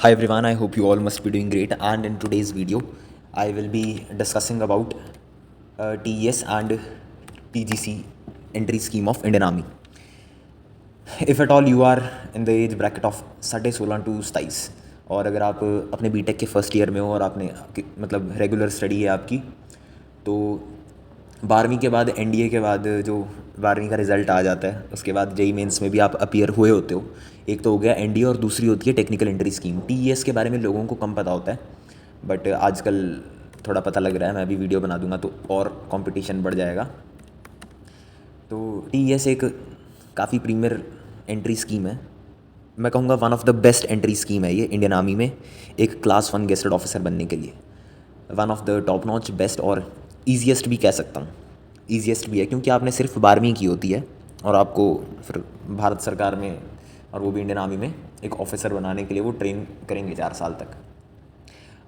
Hi everyone, I hope you all must be doing great. And in today's video, I will be discussing about TES and TGC entry scheme of Indian Army. If at all you are in the age bracket of 16.5 to 27, और अगर आप अपने BTech के first year में हो और आपने मतलब रेगुलर स्टडी है आपकी, तो 12वीं के बाद एनडीए के बाद जो 12वीं का रिज़ल्ट आ जाता है उसके बाद जेई मेंस में भी आप अपीयर हुए होते हो। एक तो हो गया एनडीए और दूसरी होती है टेक्निकल एंट्री स्कीम। टीईएस के बारे में लोगों को कम पता होता है, बट आजकल थोड़ा पता लग रहा है। मैं अभी वीडियो बना दूंगा तो और कंपटीशन बढ़ जाएगा। तो टीईएस एक काफ़ी प्रीमियर एंट्री स्कीम है। मैं कहूँगा one of the best entry scheme है ये इंडियन आर्मी में एक क्लास 1 गेस्टेड ऑफिसर बनने के लिए। One of the top notch best और ईजीएस्ट भी कह सकता हूँ। ईजीएस्ट भी है क्योंकि आपने सिर्फ 12वीं की होती है और आपको फिर भारत सरकार में और वो भी इंडियन आर्मी में एक ऑफिसर बनाने के लिए वो ट्रेन करेंगे 4 साल तक।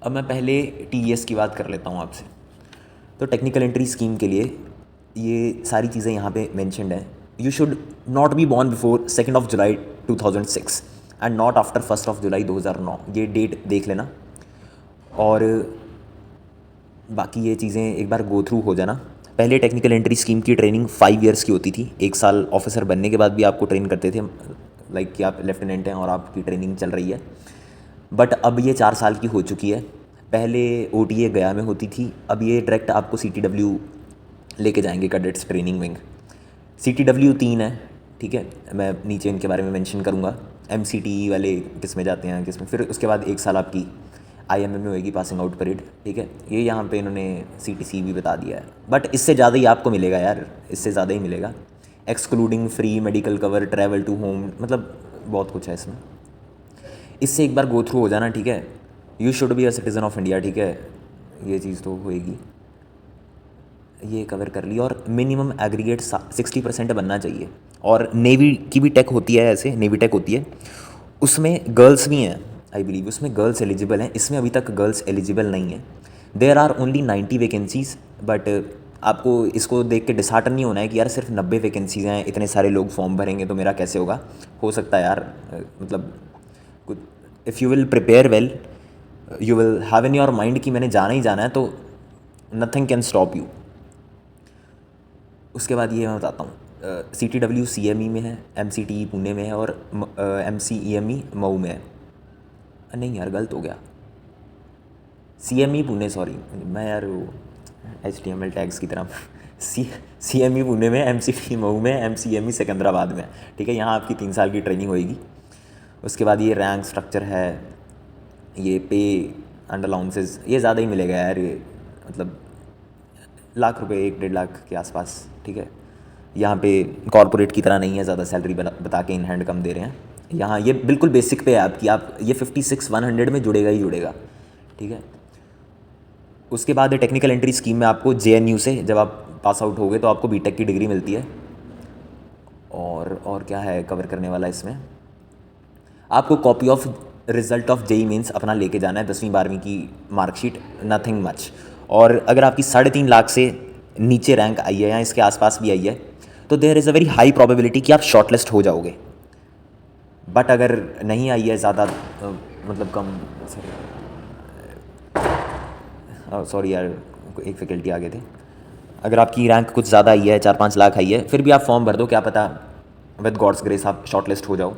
अब मैं पहले टीईएस की बात कर लेता हूँ आपसे। तो टेक्निकल एंट्री स्कीम के लिए ये सारी चीज़ें यहाँ पे मेंशन्ड हैं। You should not be born before 2 July 2006 and not after 1 जुलाई 2009। ये डेट देख लेना और बाकी ये चीज़ें एक बार गो थ्रू हो जाना। पहले टेक्निकल एंट्री स्कीम की ट्रेनिंग 5 ईयर्स की होती थी। 1 साल ऑफिसर बनने के बाद भी आपको ट्रेन करते थे, लाइक कि आप लेफ्टिनेंट हैं और आपकी ट्रेनिंग चल रही है। बट अब ये 4 साल की हो चुकी है। पहले ओटीए गया में होती थी, अब ये डायरेक्ट आपको सीटीडब्ल्यू लेके जाएंगे, कैडेट्स ट्रेनिंग विंग। सीटीडब्ल्यू 3 है, ठीक है। मैं नीचे इनके बारे में मेंशन करूँगा। एमसीटी वाले किस में जाते हैं, किस में, फिर उसके बाद 1 साल आपकी आईएमए में होएगी पासिंग आउट परेड, ठीक है। ये यहाँ पे इन्होंने सीटीसी भी बता दिया है, बट इससे ज़्यादा ही आपको मिलेगा यार, इससे ज़्यादा ही मिलेगा। Excluding free medical cover, travel to home, मतलब बहुत कुछ है इसमें। इससे एक बार गो थ्रू हो जाना, ठीक है। You should be a citizen of India, ठीक है। ये चीज़ तो होएगी, ये कवर कर ली। और मिनिमम एग्रीगेट 60% बनना चाहिए। और नेवी की भी टेक होती है, ऐसे नेवी टेक होती है, उसमें गर्ल्स भी हैं आई बिलीव, उसमें गर्ल्स एलिजिबल हैं। इसमें अभी तक गर्ल्स एलिजिबल नहीं है। There are only 90 vacancies, but आपको इसको देख के डिसहार्टन नहीं होना है कि यार सिर्फ 90 वैकेंसीज़ हैं, इतने सारे लोग फॉर्म भरेंगे तो मेरा कैसे होगा। हो सकता है यार, मतलब कुछ, if you will prepare well, you will have in your mind कि मैंने जाना ही जाना है, तो नथिंग कैन स्टॉप यू। उसके बाद ये मैं बताता हूँ, CTW CME में है, MCTE पुणे में है और MCEME मऊ में है। नहीं यार, गलत हो गया, CME पुणे, सॉरी मैं यार वो HTML टैग्स की तरह CME पुणे में, MCTE मऊ में, MCME सिकंदराबाद में, ठीक है। यहाँ आपकी 3 साल की ट्रेनिंग होएगी। उसके बाद ये रैंक स्ट्रक्चर है, ये पे एंड अलाउंसेस, ये ज़्यादा ही मिलेगा यार, ये मतलब लाख रुपए, 1-1.5 लाख के आसपास, ठीक है। यहाँ पे कॉर्पोरेट की तरह नहीं है, ज़्यादा सैलरी बता के इन हैंड कम दे रहे हैं। यहाँ ये बिल्कुल बेसिक पे है आपकी, आप ये 56-100 में जुड़ेगा ही जुड़ेगा, ठीक है। उसके बाद टेक्निकल एंट्री स्कीम में आपको JNU से जब आप पास आउट हो गए तो आपको बीटेक की डिग्री मिलती है। और क्या है कवर करने वाला इसमें, आपको copy of result of JE means अपना लेके जाना है, 10वीं-12वीं की मार्कशीट, नथिंग मच। और अगर आपकी 3.5 लाख से नीचे रैंक आई है या इसके आसपास भी आई है तो there is a very high probability कि आप शॉर्टलिस्ट हो जाओगे। बट अगर नहीं आई है ज़्यादा, मतलब कम, सॉरी यार, एक फैकल्टी आ गए थे। अगर आपकी रैंक कुछ ज़्यादा आई है, 4-5 लाख आई है, फिर भी आप फॉर्म भर दो, क्या पता विद गॉड्स ग्रेस आप शॉर्टलिस्ट हो जाओ।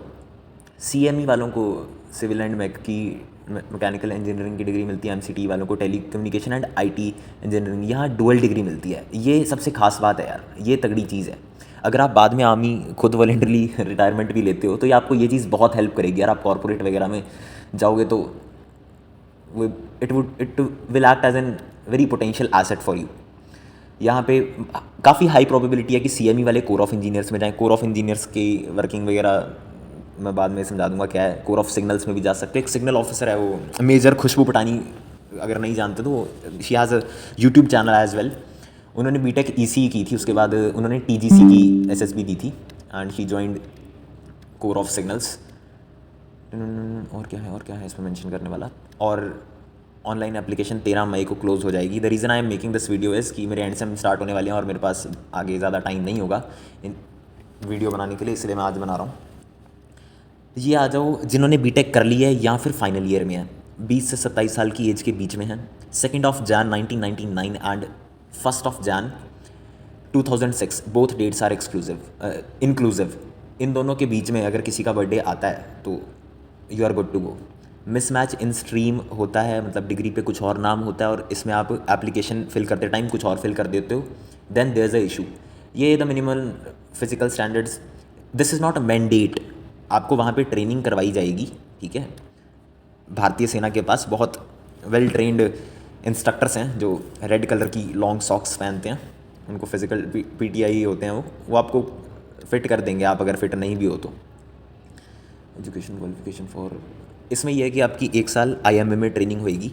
CME वालों को सिविल एंड मैकेनिकल इंजीनियरिंग की डिग्री मिलती है। MCT वालों को telecommunication and IT engineering, यहाँ डुअल डिग्री मिलती है। ये सबसे खास बात है यार, ये तगड़ी चीज़ है। अगर आप बाद में आर्मी खुद वॉलेंटरली रिटायरमेंट भी लेते हो तो ये आपको ये चीज़ बहुत हेल्प करेगी यार। आप कॉर्पोरेट वगैरह में जाओगे तो it will act as an very potential asset for you. यहाँ पे काफ़ी हाई प्रोबेबिलिटी है कि CME वाले कोर ऑफ इंजीनियर्स में जाएँ। कोर ऑफ इंजीनियर्स की वर्किंग वगैरह मैं बाद में समझा दूंगा क्या है। कोर ऑफ सिग्नल्स में भी जा सकते हो। एक सिग्नल ऑफिसर है वो मेजर खुशबू पटानी, अगर नहीं जानते तो she has a YouTube channel as well. उन्होंने बीटेक ECE की थी, उसके बाद उन्होंने TGC की SSB दी थी and she joined core of signals. और क्या है इसमें मेंशन करने वाला। और ऑनलाइन एप्लीकेशन 13 मई को क्लोज हो जाएगी। The reason I am making this video is कि मेरे एंड सेम स्टार्ट होने वाले हैं और मेरे पास आगे ज़्यादा टाइम नहीं होगा इन वीडियो बनाने के लिए, इसलिए मैं आज बना रहा हूँ। ये आ जाओ जिन्होंने बीटेक कर ली है या फिर फाइनल ईयर में है, 20 से 27 साल की एज के बीच में है। 2 Jan 1999 and 1 Jan 2006 both dates are inclusive. इन दोनों के बीच में अगर किसी का बर्थडे आता है तो you are good to go. Mismatch in stream होता है, मतलब डिग्री पे कुछ और नाम होता है और इसमें आप एप्लीकेशन फिल करते टाइम कुछ और फिल कर देते हो, then there is a issue. ये the minimal physical standards, this is not a mandate. आपको वहाँ पे ट्रेनिंग करवाई जाएगी, ठीक है। भारतीय सेना के पास बहुत वेल ट्रेंड इंस्ट्रक्टर्स हैं जो रेड कलर की लॉन्ग सॉक्स पहनते हैं, उनको फिजिकल पीटीआई होते हैं, वो आपको फिट कर देंगे, आप अगर फिट नहीं भी हो तो। एजुकेशन क्वालिफिकेशन फॉर, इसमें यह है कि आपकी 1 साल आईएमए में ट्रेनिंग होएगी।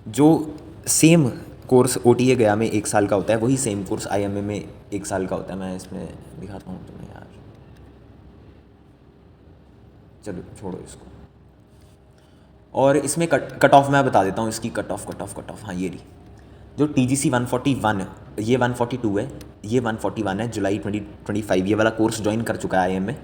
जो सेम कोर्स ओटीए गया में 1 साल का होता है, वही सेम कोर्स आईएमए में 1 साल का होता है। मैं इसमें दिखाता हूँ तुम्हें यार, चलो छोड़ो इसको। और इसमें कट ऑफ मैं बता देता हूँ इसकी, कट ऑफ हाँ ये रही। जो TGC 141, ये 142 है, ये 141 है, जुलाई 2025 ये वाला कोर्स ज्वाइन कर चुका है आईएम में।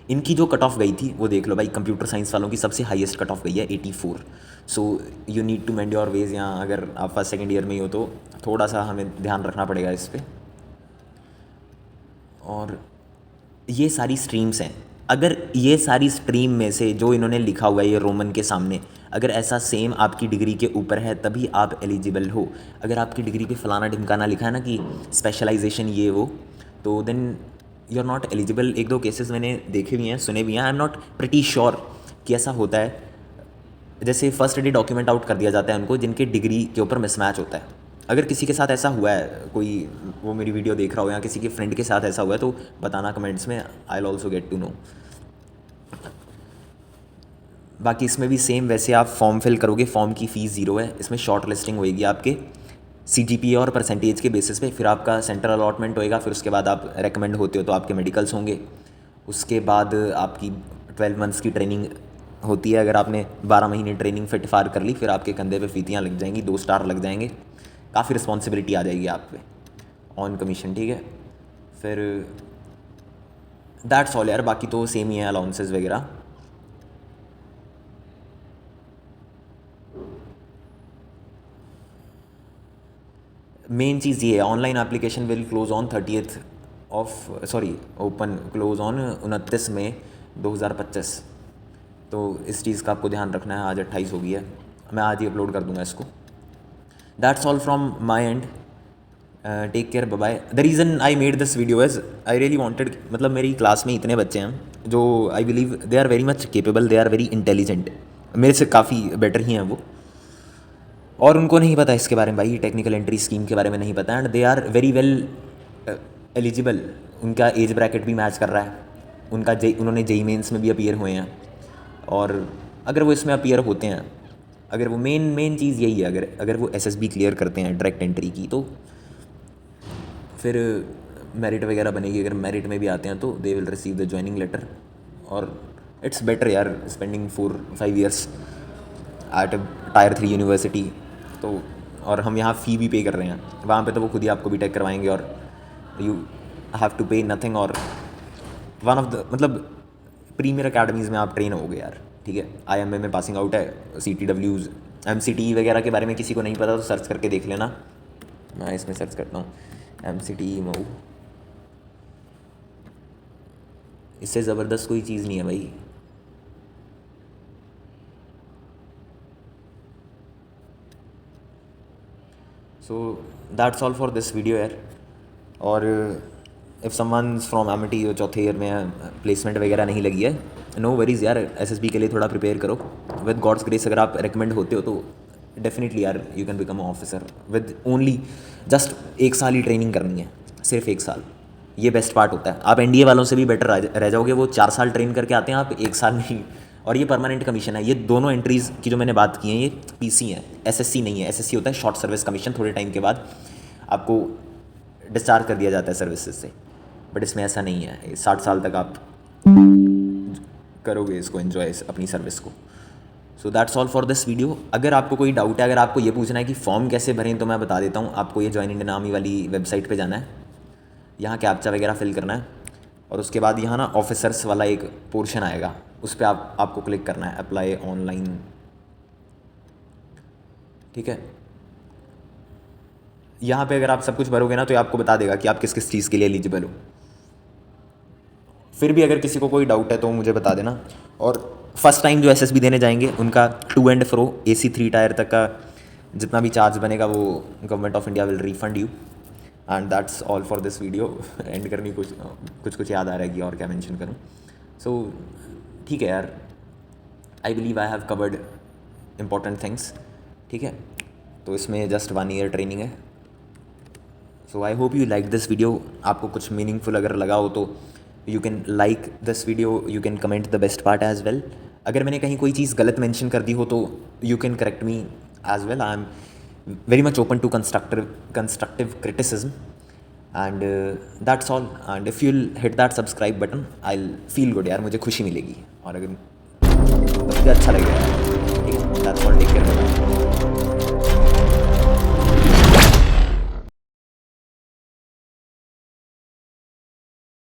इनकी जो कट ऑफ गई थी वो देख लो भाई, कंप्यूटर साइंस वालों की सबसे हाईएस्ट कट ऑफ गई है 84। So you need to mend your ways. यहाँ अगर आप फर्स्ट सेकेंड ईयर में ही हो तो थोड़ा सा हमें ध्यान रखना पड़ेगा इस पर। और ये सारी स्ट्रीम्स हैं, अगर ये सारी स्ट्रीम में से जो इन्होंने लिखा हुआ है ये रोमन के सामने, अगर ऐसा सेम आपकी डिग्री के ऊपर है तभी आप एलिजिबल हो। अगर आपकी डिग्री पे फलाना ढिमकाना लिखा है ना कि स्पेशलाइजेशन ये वो, तो then you are not eligible. 1-2 cases मैंने देखे भी हैं, सुने भी हैं, I am not pretty sure कि ऐसा होता है। जैसे फर्स्ट डे डॉक्यूमेंट आउट कर दिया जाता है उनको जिनके डिग्री के ऊपर मिसमैच होता है। अगर किसी के साथ ऐसा हुआ है, कोई वो मेरी वीडियो देख रहा हो या किसी के फ्रेंड के साथ ऐसा हुआ है तो बताना कमेंट्स में, I will also get to know. बाकी इसमें भी सेम वैसे आप फॉर्म फिल करोगे, फॉर्म की फ़ीस 0 है। इसमें शॉर्ट लिस्टिंग होएगी आपके CGPA और परसेंटेज के बेसिस पे, फिर आपका सेंटर अलॉटमेंट होएगा, फिर उसके बाद आप रेकमेंड होते हो तो आपके मेडिकल्स होंगे। उसके बाद आपकी 12 मंथ्स की ट्रेनिंग होती है। अगर आपने 12 महीने ट्रेनिंग फिट फार कर ली, फिर आपके कंधे पे फीतियाँ लग जाएंगी, 2 स्टार लग जाएंगे, काफ़ी रिस्पॉन्सिबिलिटी आ जाएगी आप पे ऑन कमीशन, ठीक है। फिर दैट्स ऑल यार, बाकी तो सेम ही है अलाउंसेस वगैरह। मेन चीज़ ये है, online application will close on 30th of sorry open close on 29 मई 2025। तो इस चीज़ का आपको ध्यान रखना है। आज 28 हो गई है, मैं आज ही अपलोड कर दूंगा इसको। That's all from my end, take care, bye bye. The reason I made this video is I really wanted, मतलब मेरी क्लास में इतने बच्चे हैं जो I believe they are very much capable, they are very intelligent, मेरे से काफ़ी बेटर ही हैं वो, और उनको नहीं पता इसके बारे में भाई, टेक्निकल एंट्री स्कीम के बारे में नहीं पता, and they are very well eligible. उनका एज ब्रैकेट भी मैच कर रहा है, उनका उन्होंने जेई मेंस में भी अपीयर हुए हैं, और अगर वो इसमें अपीयर होते हैं, अगर वो मेन चीज़ यही है, अगर वो SSB क्लियर करते हैं डायरेक्ट एंट्री की, तो फिर मेरिट वगैरह बनेगी। अगर मेरिट में भी आते हैं तो they will receive the joining letter. और इट्स बेटर यार spending 4-5 years at Tier 3 university. तो और हम यहाँ फ़ी भी पे कर रहे हैं, वहाँ पे तो वो खुद ही आपको बीटेक करवाएंगे और यू हैव टू पे नथिंग। और वन ऑफ द मतलब प्रीमियर अकेडमीज़ में आप ट्रेन होगे यार, ठीक है। IMA में पासिंग आउट है, CTWs MCTE वगैरह के बारे में किसी को नहीं पता तो सर्च करके देख लेना। मैं इसमें सर्च करता हूँ MCTE मऊ, इससे ज़बरदस्त कोई चीज़ नहीं है भाई। So that's all for this video यार। और इफ़ समवन्स फ्रॉम MIT जो चौथे ईयर में प्लेसमेंट वगैरह नहीं लगी है, नो वरीज़ यार, SSB के लिए थोड़ा प्रिपेयर करो। विद गॉड्स ग्रेस अगर आप रिकमेंड होते हो तो डेफिनेटली यार you can become officer with only just 1 साल ही ट्रेनिंग करनी है, सिर्फ 1 साल। ये बेस्ट पार्ट होता है, आप NDA वालों से भी बेटर रह जाओगे। वो 4 साल ट्रेन करके आते हैं, आप 1 साल नहीं। और ये परमानेंट कमीशन है। ये दोनों एंट्रीज़ की जो मैंने बात की है ये PC है, SSC नहीं है। SSC होता है शॉर्ट सर्विस कमीशन, थोड़े टाइम के बाद आपको डिस्चार्ज कर दिया जाता है सर्विसेज से, बट इसमें ऐसा नहीं है। 60 साल तक आप करोगे इसको एंजॉय, अपनी सर्विस को। So that's all for this video. अगर आपको कोई डाउट है, अगर आपको ये पूछना है कि फॉर्म कैसे भरें, तो मैं बता देता हूँ। आपको ये ज्वाइन इंडियन आर्मी वाली वेबसाइट पे जाना है, यहाँ कैप्चा वगैरह फिल करना है, और उसके बाद यहाँ ना ऑफिसर्स वाला एक पोर्शन आएगा, उस पर आपको क्लिक करना है अप्लाई ऑनलाइन, ठीक है। यहाँ पे अगर आप सब कुछ भरोगे ना तो ये आपको बता देगा कि आप किस किस चीज़ के लिए एलिजिबल हो। फिर भी अगर किसी को कोई डाउट है तो मुझे बता देना। और फर्स्ट टाइम जो एसएसबी देने जाएंगे उनका to and fro AC 3 tier तक का जितना भी चार्ज बनेगा वो government of India will refund you. And that's all for this video. End करनी कुछ याद आ रहा है कि और क्या मेंशन करूँ। सो ठीक है यार, I believe I have covered important things, ठीक है। तो इसमें जस्ट 1 ईयर ट्रेनिंग है। So I hope you like this video. आपको कुछ मीनिंगफुल अगर लगा हो तो you can like this video, you can comment the best part as well. अगर मैंने कहीं कोई चीज़ गलत मेंशन कर दी हो तो you can correct me as well. I am very much open to constructive criticism and that's all. And if you'll hit that subscribe button I will feel good यार, मुझे खुशी मिलेगी और अगर तो मुझे अच्छा लगेगा।